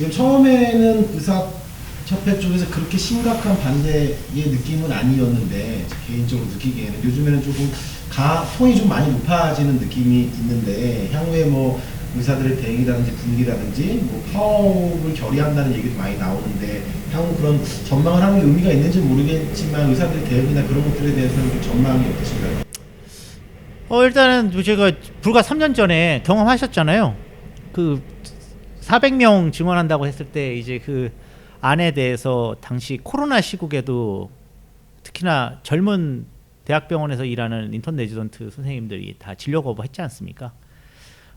지금 처음에는 의사협회 쪽에서 그렇게 심각한 반대의 느낌은 아니었는데 개인적으로 느끼기에는 요즘에는 조금 톤이 좀 많이 높아지는 느낌이 있는데 향후에 뭐 의사들의 대응이라든지 분위기라든지 뭐 파업을 결의한다는 얘기도 많이 나오는데 향후 그런 전망을 하는 게 의미가 있는지 모르겠지만 의사들의 대응이나 그런 것들에 대해서는 전망이 어떠신가요? 일단은 제가 불과 3년 전에 경험하셨잖아요. 그 400명 증원한다고 했을 때 이제 그 안에 대해서 당시 코로나 시국에도 특히나 젊은 대학병원에서 일하는 인턴 레지던트 선생님들이 다 진료 거부했지 않습니까?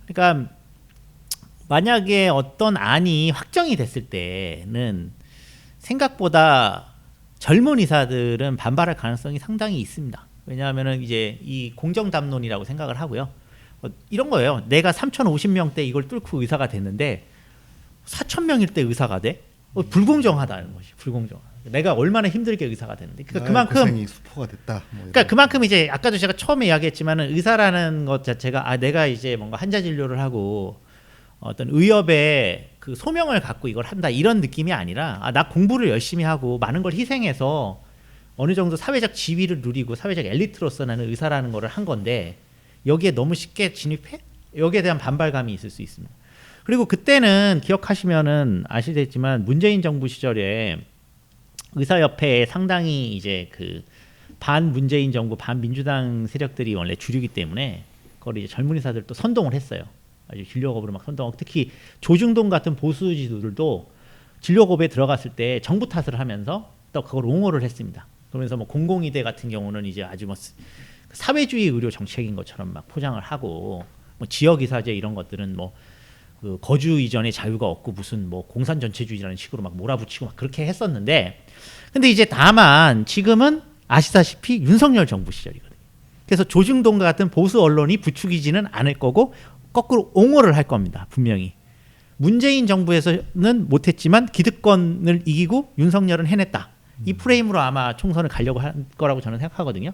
그러니까 만약에 어떤 안이 확정이 됐을 때는 생각보다 젊은 의사들은 반발할 가능성이 상당히 있습니다. 왜냐하면은 이제 이 공정담론이라고 생각을 하고요. 이런 거예요. 내가 3,050명대 이걸 뚫고 의사가 됐는데 4,000명일 때 의사가 돼? 불공정하다는 것이 불공정하다. 내가 얼마나 힘들게 의사가 되는데 그러니까 그만큼 고생이 수포가 됐다. 뭐 그러니까 그만큼 이제 아까도 제가 처음에 이야기했지만은 의사라는 것 자체가 내가 이제 뭔가 환자 진료를 하고 어떤 의협의 그 소명을 갖고 이걸 한다 이런 느낌이 아니라 나 공부를 열심히 하고 많은 걸 희생해서 어느 정도 사회적 지위를 누리고 사회적 엘리트로서 나는 의사라는 거를 한 건데 여기에 너무 쉽게 진입해? 여기에 대한 반발감이 있을 수 있습니다. 그리고 그때는 기억하시면은 아시겠지만 문재인 정부 시절에 의사협회에 상당히 이제 그 반문재인 정부 반민주당 세력들이 원래 주류기 때문에 그걸 이제 젊은 의사들 또 선동을 했어요. 아주 진료 거부를 막 선동하고 특히 조중동 같은 보수 지도들도 진료 거부에 들어갔을 때 정부 탓을 하면서 또 그걸 옹호를 했습니다. 그러면서 뭐 공공의대 같은 경우는 이제 아주 뭐 사회주의 의료 정책인 것처럼 막 포장을 하고 뭐 지역 의사제 이런 것들은 뭐 그 거주 이전의 자유가 없고 무슨 뭐 공산 전체주의라는 식으로 막 몰아붙이고 막 그렇게 했었는데 근데 이제 다만 지금은 아시다시피 윤석열 정부 시절이거든요. 그래서 조중동 같은 보수 언론이 부추기지는 않을 거고 거꾸로 옹호를 할 겁니다. 분명히. 문재인 정부에서는 못했지만 기득권을 이기고 윤석열은 해냈다. 이 프레임으로 아마 총선을 가려고 할 거라고 저는 생각하거든요.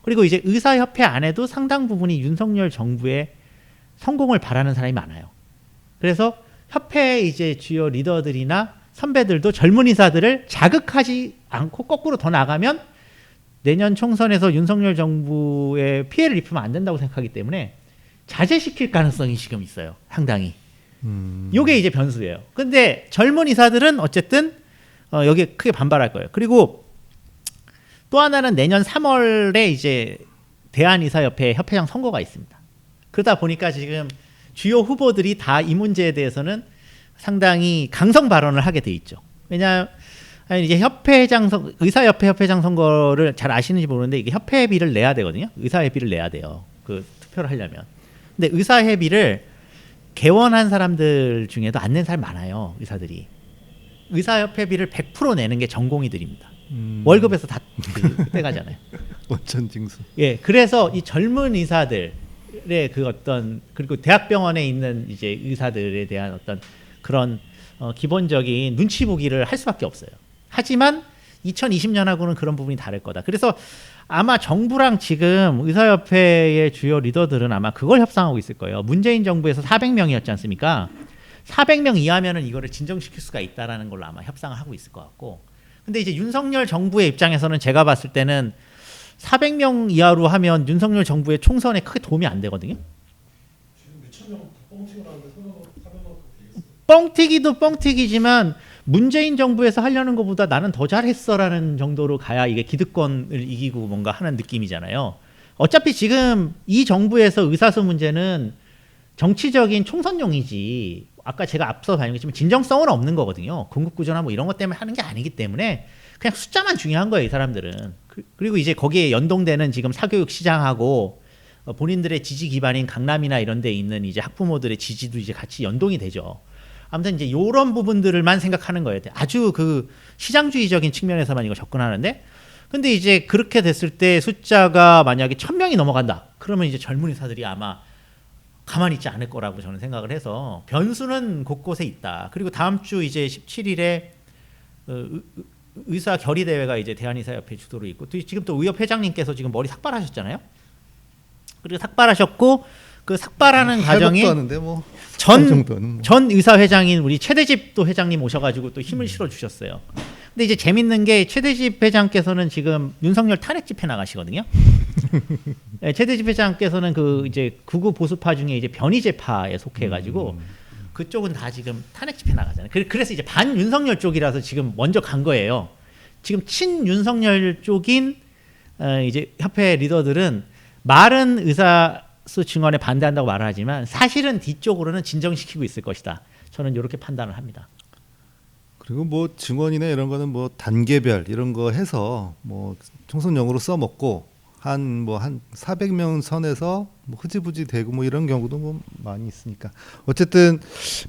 그리고 이제 의사협회 안에도 상당 부분이 윤석열 정부의 성공을 바라는 사람이 많아요. 그래서 협회 이제 주요 리더들이나 선배들도 젊은 의사들을 자극하지 않고 거꾸로 더 나가면 내년 총선에서 윤석열 정부에 피해를 입히면 안 된다고 생각하기 때문에 자제시킬 가능성이 지금 있어요. 상당히. 요게 이제 변수예요. 근데 젊은 의사들은 어쨌든 여기에 크게 반발할 거예요. 그리고 또 하나는 내년 3월에 이제 대한의사협회 협회장 선거가 있습니다. 그러다 보니까 지금 주요 후보들이 다 이 문제에 대해서는 상당히 강성 발언을 하게 돼 있죠. 왜냐하면 이제 의사협회 협회장 선거를 잘 아시는지 모르는데 이게 협회비를 내야 되거든요. 의사회비를 내야 돼요. 그 투표를 하려면. 근데 의사회비를 개원한 사람들 중에도 안 낸 사람이 많아요. 의사들이. 의사협회비를 100% 내는 게 전공의들입니다. 월급에서 다 떼가잖아요. 원천 징수. 예, 그래서 이 젊은 의사들의 그 어떤 그리고 대학병원에 있는 이제 의사들에 대한 어떤 그런 기본적인 눈치 보기를 할 수밖에 없어요. 하지만 2020년하고는 그런 부분이 다를 거다. 그래서 아마 정부랑 지금 의사협회의 주요 리더들은 아마 그걸 협상하고 있을 거예요. 문재인 정부에서 400명이었지 않습니까? 400명 이하면은 이거를 진정시킬 수가 있다라는 걸로 아마 협상을 하고 있을 것 같고. 근데 이제 윤석열 정부의 입장에서는 제가 봤을 때는 400명 이하로 하면 윤석열 정부의 총선에 크게 도움이 안 되거든요. 지금 몇천 명 뻥튀기 나는데 400명 되겠어요. 뻥튀기도 뻥튀기지만 문재인 정부에서 하려는 것보다 나는 더 잘했어라는 정도로 가야 이게 기득권을 이기고 뭔가 하는 느낌이잖아요. 어차피 지금 이 정부에서 의사수 문제는 정치적인 총선용이지 아까 제가 앞서 발언했지만 진정성은 없는 거거든요. 건국구조나 뭐 이런 것 때문에 하는 게 아니기 때문에 그냥 숫자만 중요한 거예요. 이 사람들은. 그리고 이제 거기에 연동되는 지금 사교육 시장하고 본인들의 지지 기반인 강남이나 이런 데 있는 이제 학부모들의 지지도 이제 같이 연동이 되죠. 아무튼 이제 이런 부분들만 생각하는 거예요. 아주 그 시장주의적인 측면에서만 이거 접근하는데 근데 이제 그렇게 됐을 때 숫자가 만약에 1000명이 넘어간다. 그러면 이제 젊은 의사들이 아마 가만히 있지 않을 거라고 저는 생각을 해서 변수는 곳곳에 있다. 그리고 다음 주 이제 17일에 의사 결의 대회가 이제 대한의사협회 주도로 있고 또 지금 또 의협 회장님께서 지금 머리 삭발하셨잖아요. 그리고 삭발하셨고 그 삭발하는 과정이 회복도 하는데 뭐 삭발 정도는 뭐. 전 의사 회장인 우리 최대집 또 회장님 오셔가지고 또 힘을 실어 주셨어요. 근데 이제 재밌는 게 최대집 회장께서는 지금 윤석열 탄핵 집회 나가시거든요. 네, 최대집 회장께서는 그 이제 극우 보수파 중에 이제 변희재파에 속해가지고 그쪽은 다 지금 탄핵 집회 나가잖아요. 그래서 이제 반 윤석열 쪽이라서 지금 먼저 간 거예요. 지금 친 윤석열 쪽인 이제 협회 리더들은 말은 의사수 증언에 반대한다고 말을 하지만 사실은 뒤쪽으로는 진정시키고 있을 것이다. 저는 이렇게 판단을 합니다. 그리고 뭐 증언이나 이런 거는 뭐 단계별 이런 거 해서 뭐 총선용으로 써먹고 한 400명 선에서 뭐 흐지부지 되고 뭐 이런 경우도 뭐 많이 있으니까 어쨌든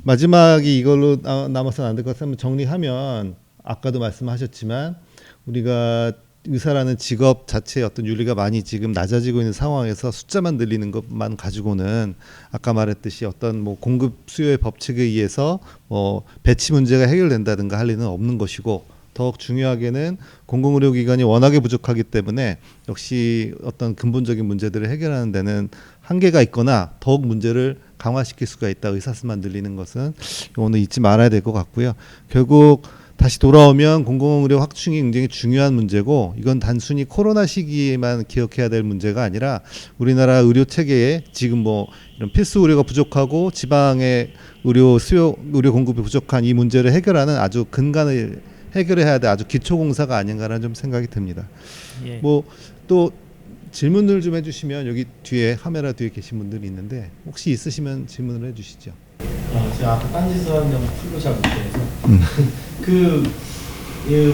마지막이 이걸로 남아서는 안 될 것 같아서 정리하면 아까도 말씀하셨지만 우리가 의사라는 직업 자체의 어떤 윤리가 많이 지금 낮아지고 있는 상황에서 숫자만 늘리는 것만 가지고는 아까 말했듯이 어떤 뭐 공급 수요의 법칙에 의해서 배치 문제가 해결된다든가 할 리는 없는 것이고 더욱 중요하게는 공공의료기관이 워낙에 부족하기 때문에 역시 어떤 근본적인 문제들을 해결하는 데는 한계가 있거나 더욱 문제를 강화시킬 수가 있다. 의사수만 늘리는 것은 오늘 잊지 말아야 될 것 같고요. 결국 다시 돌아오면 공공의료 확충이 굉장히 중요한 문제고 이건 단순히 코로나 시기에만 기억해야 될 문제가 아니라 우리나라 의료 체계에 지금 뭐 이런 필수 의료가 부족하고 지방의 의료 공급이 부족한 이 문제를 해결하는 아주 근간을 해결해야 될 아주 기초 공사가 아닌가라는 좀 생각이 듭니다. 예. 뭐 또 질문을 좀 해주시면 여기 뒤에 카메라 뒤에 계신 분들이 있는데 혹시 있으시면 질문을 해주시죠. 제가 아까 딴짓을 하는 풀로 잘 못해서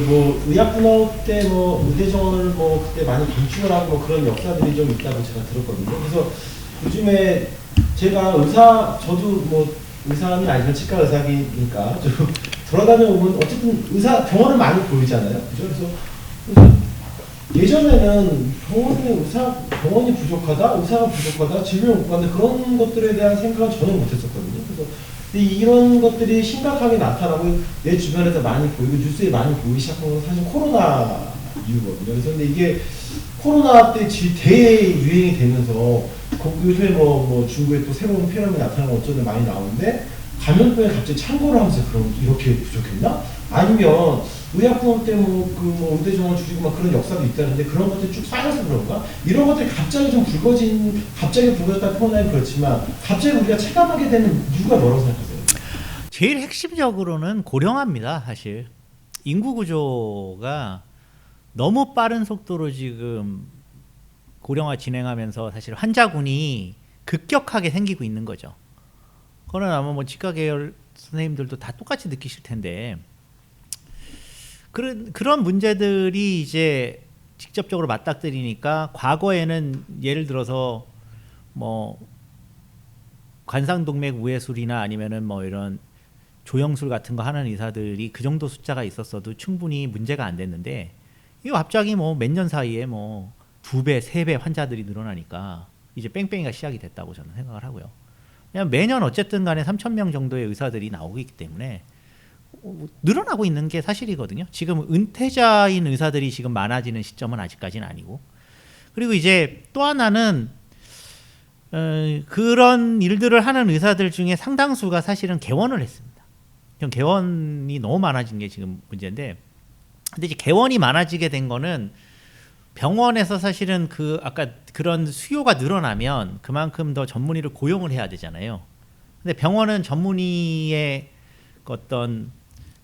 뭐 의약분업 때 뭐 의대 정원을 뭐 그때 많이 건축을 하고 뭐 그런 역사들이 좀 있다고 제가 들었거든요. 그래서 요즘에 제가 저도 뭐 의사는 아니지만 치과 의사이니까 좀 돌아다녀 보면 어쨌든 병원을 많이 보이잖아요. 그죠? 그래서 예전에는 병원이 부족하다, 의사가 부족하다, 진료를 못 받는 그런 것들에 대한 생각은 전혀 못했었거든요. 그래서 이런 것들이 심각하게 나타나고 내 주변에서 많이 보이고 뉴스에 많이 보이기 시작한 건 사실 코로나 이유거든요. 그래서 근데 이게 코로나 때 대유행이 되면서 요즘에 뭐 중국에 또 새로운 폐렴이 나타나고 어쩌다 많이 나오는데 감염병에 갑자기 창궐을 하면서 그럼 이렇게 부족했나? 아니면 의약분업 때 뭐 의대 정원 줄이고 막 그런 역사도 있다는데 그런 것들이 쭉 쌓여서 그런가? 이런 것들이 갑자기 불거졌다는 표현은 그렇지만 갑자기 우리가 체감하게 되는 이유가 뭐라고 생각하세요? 제일 핵심적으로는 고령화입니다. 사실 인구 구조가 너무 빠른 속도로 지금 고령화 진행하면서 사실 환자군이 급격하게 생기고 있는 거죠. 그거는 아마 뭐 치과 계열 선생님들도 다 똑같이 느끼실 텐데 그런 문제들이 이제 직접적으로 맞닥뜨리니까 과거에는 예를 들어서 뭐 관상동맥 우회술이나 아니면은 뭐 이런 조영술 같은 거 하는 의사들이 그 정도 숫자가 있었어도 충분히 문제가 안 됐는데 이게 갑자기 뭐 몇 년 사이에 뭐 2배, 3배 환자들이 늘어나니까 이제 뺑뺑이가 시작이 됐다고 저는 생각을 하고요. 그냥 매년 어쨌든 간에 3,000명 정도의 의사들이 나오고 있기 때문에 늘어나고 있는 게 사실이거든요. 지금 은퇴자인 의사들이 지금 많아지는 시점은 아직까지는 아니고 그리고 이제 또 하나는 그런 일들을 하는 의사들 중에 상당수가 사실은 개원을 했습니다. 개원이 너무 많아진 게 지금 문제인데 근데 이제 개원이 많아지게 된 거는 병원에서 사실은 아까 그런 수요가 늘어나면 그만큼 더 전문의를 고용을 해야 되잖아요. 근데 병원은 전문의의 어떤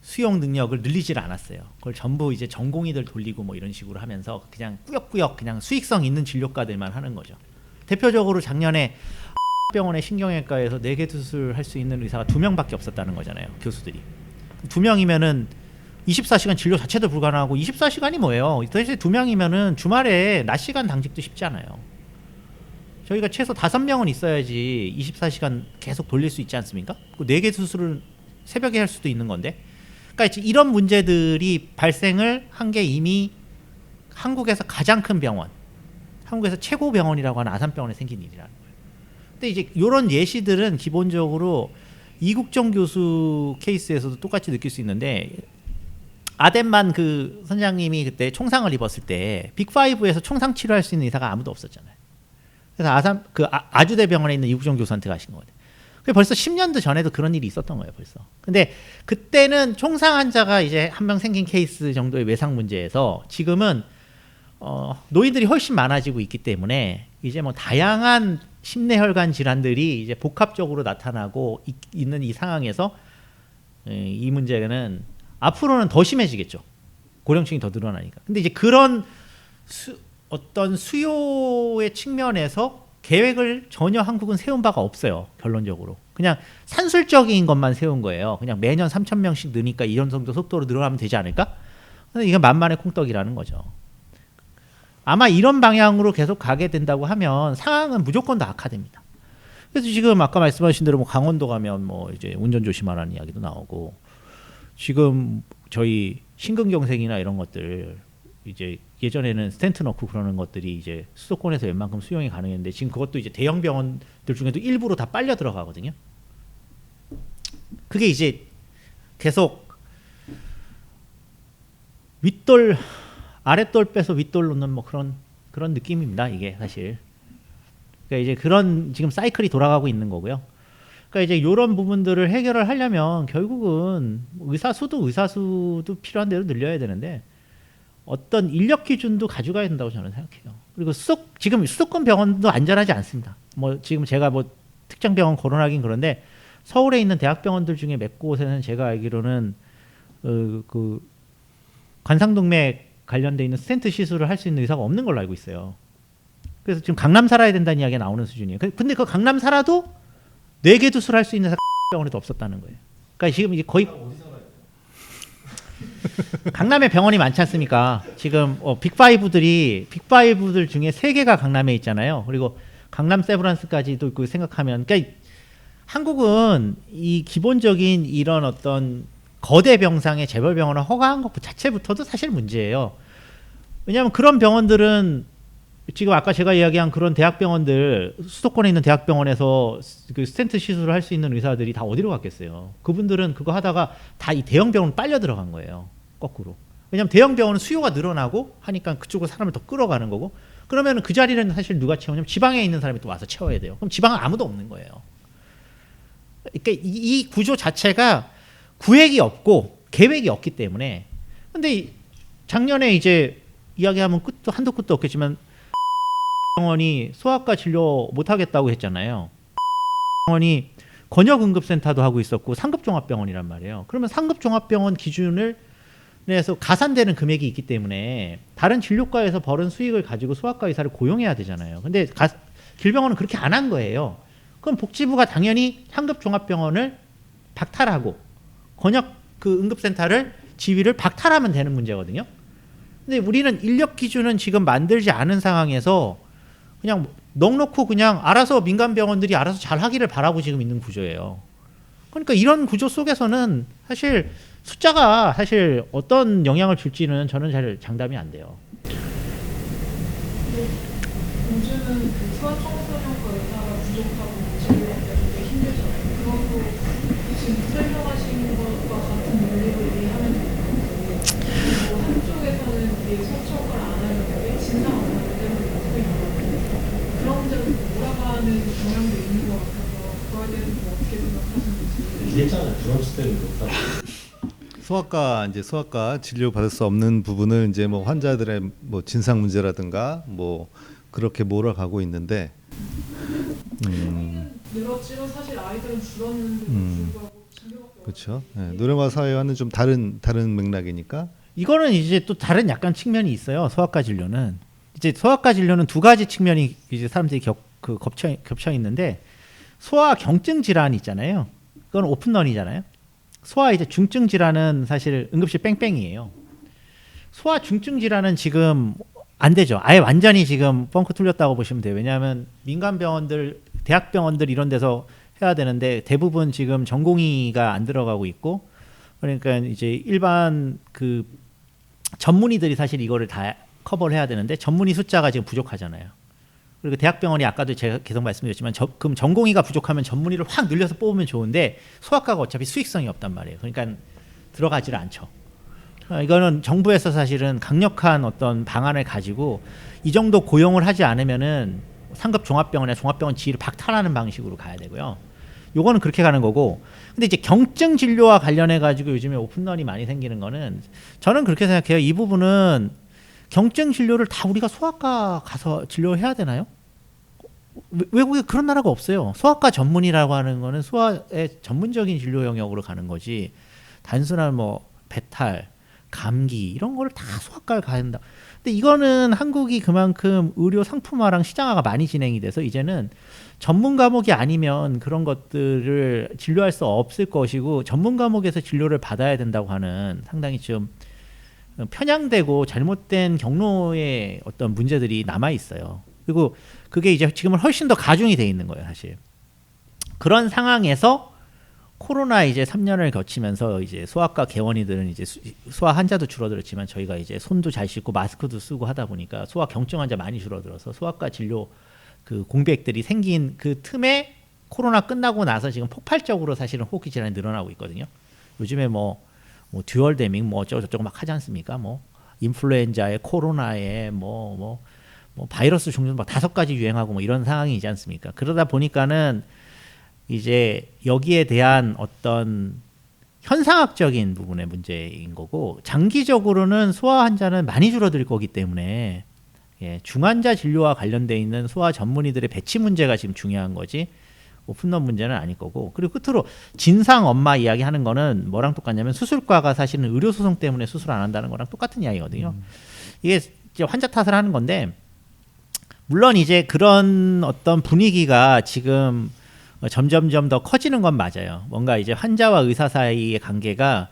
수용 능력을 늘리질 않았어요. 그걸 전부 이제 전공의들 돌리고 뭐 이런 식으로 하면서 그냥 꾸역꾸역 그냥 수익성 있는 진료과들만 하는 거죠. 대표적으로 작년에 병원의 신경외과에서 4개 수술할 수 있는 의사가 2명밖에 없었다는 거잖아요. 교수들이. 2명이면은 24시간 진료 자체도 불가능하고 24시간이 뭐예요? 도대체 2명이면은 주말에 낮 시간 당직도 쉽지 않아요. 저희가 최소 5명은 있어야지 24시간 계속 돌릴 수 있지 않습니까? 4개 수술을 새벽에 할 수도 있는 건데. 그러니까 이런 문제들이 발생을 한 게 이미 한국에서 가장 큰 병원, 한국에서 최고 병원이라고 하는 아산병원에 생긴 일이라는 거예요. 근데 이제 이런 예시들은 기본적으로 이국정 교수 케이스에서도 똑같이 느낄 수 있는데 아덴만 그 선장님이 그때 총상을 입었을 때 빅5에서 총상 치료할 수 있는 의사가 아무도 없었잖아요. 그래서 아주대병원에 있는 이국종 교수한테 가신 거거든요. 그게 벌써 10년도 전에도 그런 일이 있었던 거예요, 벌써. 근데 그때는 총상 환자가 이제 한 명 생긴 케이스 정도의 외상 문제에서 지금은 노인들이 훨씬 많아지고 있기 때문에 이제 뭐 다양한 심내혈관 질환들이 이제 복합적으로 나타나고 있는 이 상황에서 이 문제는 앞으로는 더 심해지겠죠. 고령층이 더 늘어나니까. 근데 이제 그런 어떤 수요의 측면에서 계획을 전혀 한국은 세운 바가 없어요. 결론적으로. 그냥 산술적인 것만 세운 거예요. 그냥 매년 3,000명씩 느니까 이런 정도 속도로 늘어나면 되지 않을까? 근데 이게 만만의 콩떡이라는 거죠. 아마 이런 방향으로 계속 가게 된다고 하면 상황은 무조건 다 악화됩니다. 그래서 지금 아까 말씀하신 대로 뭐 강원도 가면 뭐 이제 운전 조심하라는 이야기도 나오고, 지금 저희 심근경색이나 이런 것들 이제 예전에는 스텐트 넣고 그러는 것들이 이제 수도권에서 웬만큼 수용이 가능했는데 지금 그것도 이제 대형 병원들 중에도 일부로 다 빨려 들어가거든요. 그게 이제 계속 윗돌 아랫돌 빼서 윗돌 놓는 뭐 그런 느낌입니다. 이게 사실. 그러니까 이제 그런 지금 사이클이 돌아가고 있는 거고요. 그러니까 이제 이런 부분들을 해결을 하려면 결국은 의사수도 필요한 대로 늘려야 되는데 어떤 인력 기준도 가져가야 된다고 저는 생각해요. 그리고 지금 수도권 병원도 안전하지 않습니다. 뭐 지금 제가 뭐 특정 병원 거론하긴 그런데 서울에 있는 대학병원들 중에 몇 곳에는 제가 알기로는 그 관상동맥 관련돼 있는 스텐트 시술을 할 수 있는 의사가 없는 걸로 알고 있어요. 그래서 지금 강남 살아야 된다는 이야기가 나오는 수준이에요. 근데 그 강남 살아도 뇌계 수술할 수 있는 병원에도 없었다는 거예요. 그러니까 지금 이제 거의 강남에 병원이 많지 않습니까? 지금 빅5들 중에 3개가 강남에 있잖아요. 그리고 강남 세브란스까지도 있고 생각하면, 그러니까 한국은 이 기본적인 이런 어떤 거대 병상의 재벌병원을 허가한 것 자체부터도 사실 문제예요. 왜냐하면 그런 병원들은 지금 아까 제가 이야기한 그런 대학병원들, 수도권에 있는 대학병원에서 그 스텐트 시술을 할 수 있는 의사들이 다 어디로 갔겠어요? 그분들은 그거 하다가 다 이 대형 병원 빨려 들어간 거예요. 거꾸로. 왜냐하면 대형 병원은 수요가 늘어나고 하니까 그쪽으로 사람을 더 끌어가는 거고, 그러면 그 자리는 사실 누가 채우냐면 지방에 있는 사람이 또 와서 채워야 돼요. 그럼 지방은 아무도 없는 거예요. 그러니까 이 구조 자체가 구획이 없고 계획이 없기 때문에. 근데 작년에 이제 이야기하면 한도 끝도 없겠지만 병원이 소아과 진료 못하겠다고 했잖아요. 병원이 권역응급센터도 하고 있었고 상급종합병원이란 말이에요. 그러면 상급종합병원 기준을 내서 가산되는 금액이 있기 때문에 다른 진료과에서 벌은 수익을 가지고 소아과 의사를 고용해야 되잖아요. 근데 길병원은 그렇게 안 한 거예요. 그럼 복지부가 당연히 상급종합병원을 박탈하고 권역 그 응급센터를 지위를 박탈하면 되는 문제거든요. 근데 우리는 인력 기준은 지금 만들지 않은 상황에서 그냥 넉놓고 그냥 알아서 민간 병원들이 알아서 잘 하기를 바라고 지금 있는 구조예요. 그러니까 이런 구조 속에서는 사실 숫자가 사실 어떤 영향을 줄지는 저는 잘 장담이 안 돼요. 요즘은 그 소아청소년과 의사가 부족하고 진료하기가 되게 힘들잖아요. 그것도 지금 설명하신 것과 같은 논리로 이해하면 되는 거고, 한쪽에서는 이게 소아청소를 안 하면 되게 진상 안 하기 때문에 소위 말하는 그런 데로 몰아가는 경향도 있는 것 같아서 그거에 대해서 어떻게 생각하시는지. 이랬잖아요. 브런치 때문에 그렇다. 소아과 진료 받을 수 없는 부분을 이제 뭐 환자들의 뭐 진상 문제라든가 뭐 그렇게 몰아가고 있는데, 늘었지만 사실 아이들은 줄었는데도 불구하고 진료밖에 그렇죠. 네, 노령화 사회와는 좀 다른 맥락이니까. 이거는 이제 또 다른 약간 측면이 있어요. 소아과 진료는 이제 소아과 진료는 두 가지 측면이 이제 사람들이 겹쳐 있는데, 소아 경증 질환 있잖아요. 그건 오픈런이잖아요. 소아 이제 중증 질환은 사실 응급실 뺑뺑이에요. 소아 중증 질환은 지금 안 되죠. 아예 완전히 지금 뻥크 뚫렸다고 보시면 돼요. 왜냐하면 민간 병원들, 대학병원들 이런 데서 해야 되는데 대부분 지금 전공의가 안 들어가고 있고, 그러니까 이제 일반 그 전문의들이 사실 이거를 다 커버를 해야 되는데 전문의 숫자가 지금 부족하잖아요. 그리고 대학병원이 아까도 제가 계속 말씀드렸지만 그럼 전공의가 부족하면 전문의를 확 늘려서 뽑으면 좋은데 소아과가 어차피 수익성이 없단 말이에요. 그러니까 들어가지를 않죠. 이거는 정부에서 사실은 강력한 어떤 방안을 가지고 이 정도 고용을 하지 않으면은 상급 종합병원이나 종합병원 지위를 박탈하는 방식으로 가야 되고요. 요거는 그렇게 가는 거고. 근데 이제 경증 진료와 관련해 가지고 요즘에 오픈런이 많이 생기는 거는 저는 그렇게 생각해요. 이 부분은 경증 진료를 다 우리가 소아과 가서 진료해야 되나요? 외국에 그런 나라가 없어요. 소아과 전문이라고 하는 거는 소아의 전문적인 진료 영역으로 가는 거지. 단순한 뭐 배탈, 감기 이런 거를 다 소아과를 가야 된다. 근데 이거는 한국이 그만큼 의료 상품화랑 시장화가 많이 진행이 돼서 이제는 전문 과목이 아니면 그런 것들을 진료할 수 없을 것이고 전문 과목에서 진료를 받아야 된다고 하는 상당히 좀 편향되고 잘못된 경로의 어떤 문제들이 남아 있어요. 그리고 그게 이제 지금은 훨씬 더 가중이 돼 있는 거예요, 사실. 그런 상황에서 코로나 이제 3년을 거치면서 이제 소아과 개원이들은 이제 소아 환자도 줄어들었지만 저희가 이제 손도 잘 씻고 마스크도 쓰고 하다 보니까 소아 경증 환자 많이 줄어들어서 소아과 진료 그 공백들이 생긴 그 틈에 코로나 끝나고 나서 지금 폭발적으로 사실은 호흡기 질환이 늘어나고 있거든요. 요즘에 뭐 듀얼데믹 뭐 어쩌고 저쩌고 막 하지 않습니까? 뭐 인플루엔자에 코로나에 뭐 바이러스 종류 막 5가지 유행하고 뭐 이런 상황이지 않습니까? 그러다 보니까는 이제 여기에 대한 어떤 현상학적인 부분의 문제인 거고 장기적으로는 소아 환자는 많이 줄어들 거기 때문에 중환자 진료와 관련돼 있는 소아 전문의들의 배치 문제가 지금 중요한 거지 오픈런 문제는 아닐 거고. 그리고 끝으로 진상 엄마 이야기 하는 거는 뭐랑 똑같냐면 수술과가 사실은 의료소송 때문에 수술 안 한다는 거랑 똑같은 이야기거든요. 이게 이제 환자 탓을 하는 건데 물론 이제 그런 어떤 분위기가 지금 점점점 더 커지는 건 맞아요. 뭔가 이제 환자와 의사 사이의 관계가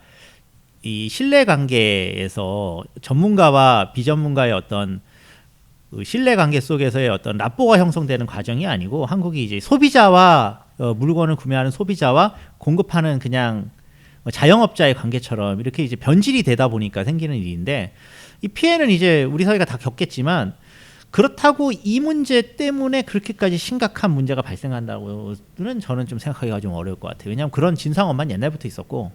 이 신뢰 관계에서 전문가와 비전문가의 어떤 신뢰 관계 속에서의 어떤 납보가 형성되는 과정이 아니고 한국이 이제 소비자와 물건을 구매하는 소비자와 공급하는 그냥 자영업자의 관계처럼 이렇게 이제 변질이 되다 보니까 생기는 일인데 이 피해는 이제 우리 사회가 다 겪겠지만 그렇다고 이 문제 때문에 그렇게까지 심각한 문제가 발생한다고는 저는 좀 생각하기가 좀 어려울 것 같아요. 왜냐하면 그런 진상업만 옛날부터 있었고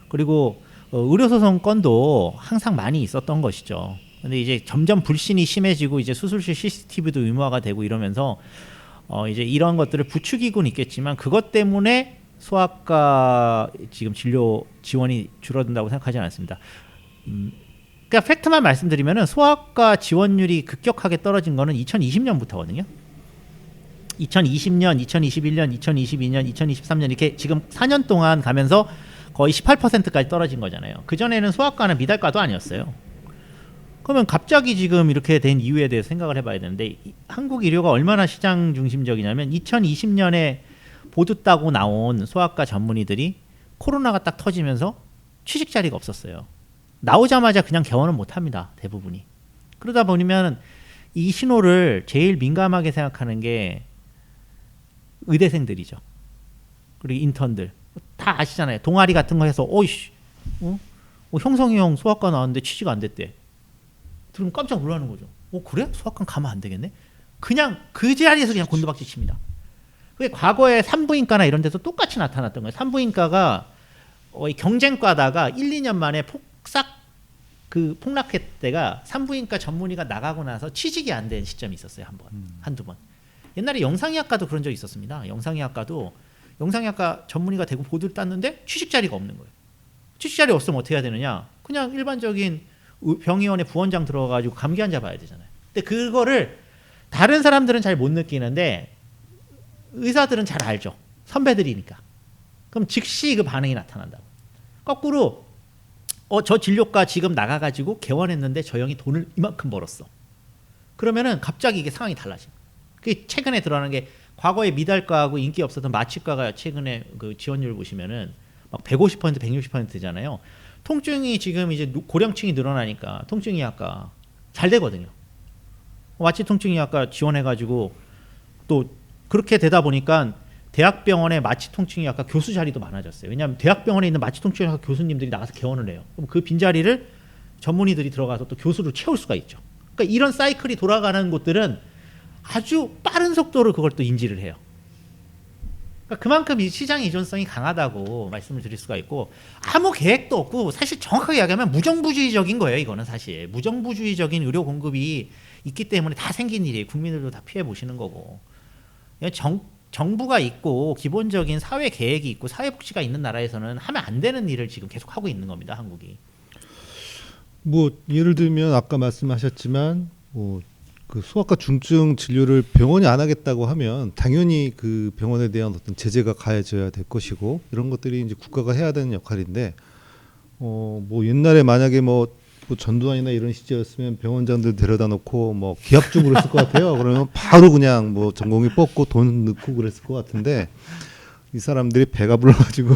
그리고 의료소송 건도 항상 많이 있었던 것이죠. 근데 이제 점점 불신이 심해지고 이제 수술실 CCTV도 의무화가 되고 이러면서 이제 이런 것들을 부추기고는 있겠지만 그것 때문에 소아과 지금 진료 지원이 줄어든다고 생각하지는 않습니다. 그러니까 팩트만 말씀드리면은 소아과 지원율이 급격하게 떨어진 거는 2020년부터거든요. 2020년, 2021년, 2022년, 2023년 이렇게 지금 4년 동안 가면서 거의 18%까지 떨어진 거잖아요. 그전에는 소아과는 미달과도 아니었어요. 그러면 갑자기 지금 이렇게 된 이유에 대해서 생각을 해봐야 되는데 한국 의료가 얼마나 시장 중심적이냐면 2020년에 보드 따고 나온 소아과 전문의들이 코로나가 딱 터지면서 취직 자리가 없었어요. 나오자마자 그냥 개원은 못합니다. 대부분이. 그러다 보면 이 신호를 제일 민감하게 생각하는 게 의대생들이죠. 그리고 인턴들. 다 아시잖아요. 동아리 같은 거 해서 어이씨 형성이 형 소아과 나왔는데 취직 안 됐대. 들으면 깜짝 놀라는 거죠. 그래? 소아과 가면 안 되겠네? 그냥 그 자리에서 그냥 곤두박질 칩니다. 그게 과거에 산부인과나 이런 데서 똑같이 나타났던 거예요. 산부인과가 경쟁과다가 1, 2년 만에 폭락했대가 산부인과 전문의가 나가고 나서 취직이 안 된 시점이 있었어요. 한두 번. 옛날에 영상의학과도 그런 적이 있었습니다. 영상의학과도 영상의학과 전문의가 되고 보드를 땄는데 취직 자리가 없는 거예요. 취직 자리 없으면 어떻게 해야 되느냐? 그냥 일반적인 병의원에 부원장 들어가가지고 감기 환자 봐야 되잖아요. 근데 그거를 다른 사람들은 잘 못 느끼는데 의사들은 잘 알죠. 선배들이니까. 그럼 즉시 그 반응이 나타난다고. 거꾸로 저 진료과 지금 나가가지고 개원했는데 저 형이 돈을 이만큼 벌었어. 그러면은 갑자기 이게 상황이 달라져. 그게 최근에 드러나는 게 과거에 미달과하고 인기 없었던 마취과가 최근에 그 지원율 보시면은 막 150%, 160%잖아요. 통증이 지금 이제 고령층이 늘어나니까 통증의학과 잘 되거든요. 마취 통증의학과 지원해가지고 또 그렇게 되다 보니까 대학병원의 마취통증의학과 교수 자리도 많아졌어요. 왜냐하면 대학병원에 있는 마취통증의학과 교수님들이 나가서 개원을 해요. 그럼 그 빈자리를 전문의들이 들어가서 또 교수를 채울 수가 있죠. 그러니까 이런 사이클이 돌아가는 곳들은 아주 빠른 속도로 그걸 또 인지를 해요. 그러니까 그만큼 이 시장 이존성이 강하다고 말씀을 드릴 수가 있고 아무 계획도 없고 사실 정확하게 이야기하면 무정부주의적인 거예요. 이거는 사실 무정부주의적인 의료 공급이 있기 때문에 다 생긴 일이에요. 국민들도 다 피해 보시는 거고. 정부가 있고 기본적인 사회 계획이 있고 사회복지가 있는 나라에서는 하면 안 되는 일을 지금 계속 하고 있는 겁니다. 한국이. 뭐 예를 들면 아까 말씀하셨지만 뭐 그 소아과 중증 진료를 병원이 안 하겠다고 하면 당연히 그 병원에 대한 어떤 제재가 가해져야 될 것이고 이런 것들이 이제 국가가 해야 되는 역할인데 뭐 옛날에 만약에 뭐 전두환이나 이런 시절이었으면 병원장들 데려다 놓고 뭐 기합 주고 그랬을 것 같아요. 그러면 바로 그냥 뭐 전공이 뽑고 돈 넣고 그랬을 것 같은데 이 사람들이 배가 불러가지고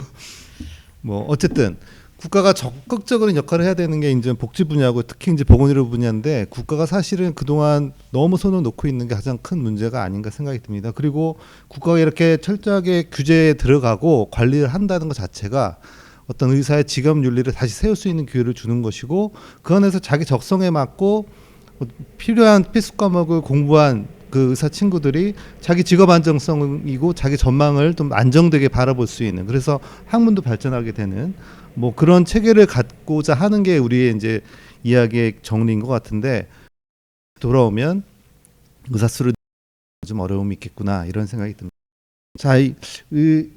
뭐 어쨌든 국가가 적극적인 역할을 해야 되는 게 이제 복지 분야고 특히 이제 보건의료 분야인데 국가가 사실은 그동안 너무 손을 놓고 있는 게 가장 큰 문제가 아닌가 생각이 듭니다. 그리고 국가가 이렇게 철저하게 규제에 들어가고 관리를 한다는 것 자체가 어떤 의사의 직업 윤리를 다시 세울 수 있는 기회를 주는 것이고 그 안에서 자기 적성에 맞고 필요한 필수 과목을 공부한 그 의사 친구들이 자기 직업 안정성이고 자기 전망을 좀 안정되게 바라볼 수 있는 그래서 학문도 발전하게 되는 뭐 그런 체계를 갖고자 하는 게 우리의 이제 이야기의 정리인 것 같은데 돌아오면 의사 수를 좀 어려움이 있겠구나 이런 생각이 듭니다. 자,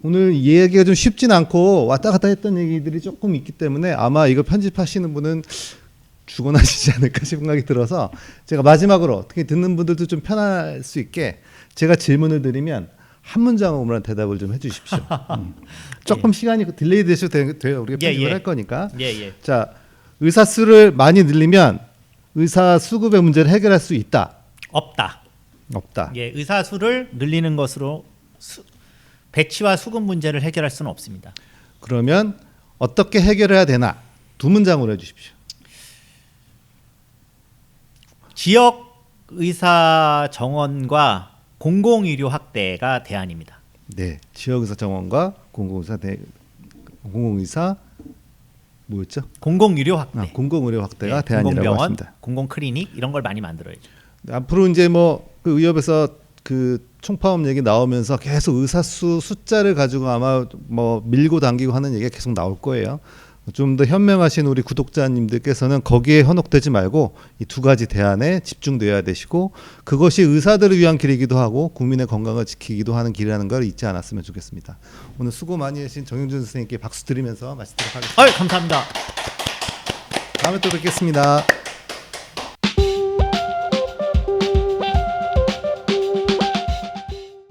오늘 이 얘기가 좀 쉽진 않고 왔다 갔다 했던 얘기들이 조금 있기 때문에 아마 이거 편집하시는 분은 죽어나시지 않을까 싶은 생각이 들어서 제가 마지막으로 특히 듣는 분들도 좀 편할 수 있게 제가 질문을 드리면 한 문장으로만 대답을 좀 해주십시오. 조금 시간이 딜레이 되셔도 돼요. 우리가 편집을 할 거니까. 자, 의사 수를 많이 늘리면 의사 수급의 문제를 해결할 수 있다. 없다. 없다. 예, 의사 수를 늘리는 것으로 배치와 수급 문제를 해결할 수는 없습니다. 그러면 어떻게 해결해야 되나? 두 문장으로 해주십시오. 지역 의사 정원과 공공의료 확대가 대안입니다. 네, 지역의사 정원과 공공의사 뭐였죠? 공공의료 확대. 공공의료 확대가 네, 대안이라고 공공병원, 하십니다. 공공클리닉 이런 걸 많이 만들어야죠. 앞으로 이제 뭐 그 의협에서 그 총파업 얘기 나오면서 계속 의사 수 숫자를 가지고 아마 뭐 밀고 당기고 하는 얘기가 계속 나올 거예요. 좀 더 현명하신 우리 구독자님들께서는 거기에 현혹되지 말고 이 두 가지 대안에 집중되어야 되시고 그것이 의사들을 위한 길이기도 하고 국민의 건강을 지키기도 하는 길이라는 걸 잊지 않았으면 좋겠습니다. 오늘 수고 많이 하신 정영준 선생님께 박수 드리면서 마치도록 하겠습니다. 감사합니다. 다음에 또 뵙겠습니다.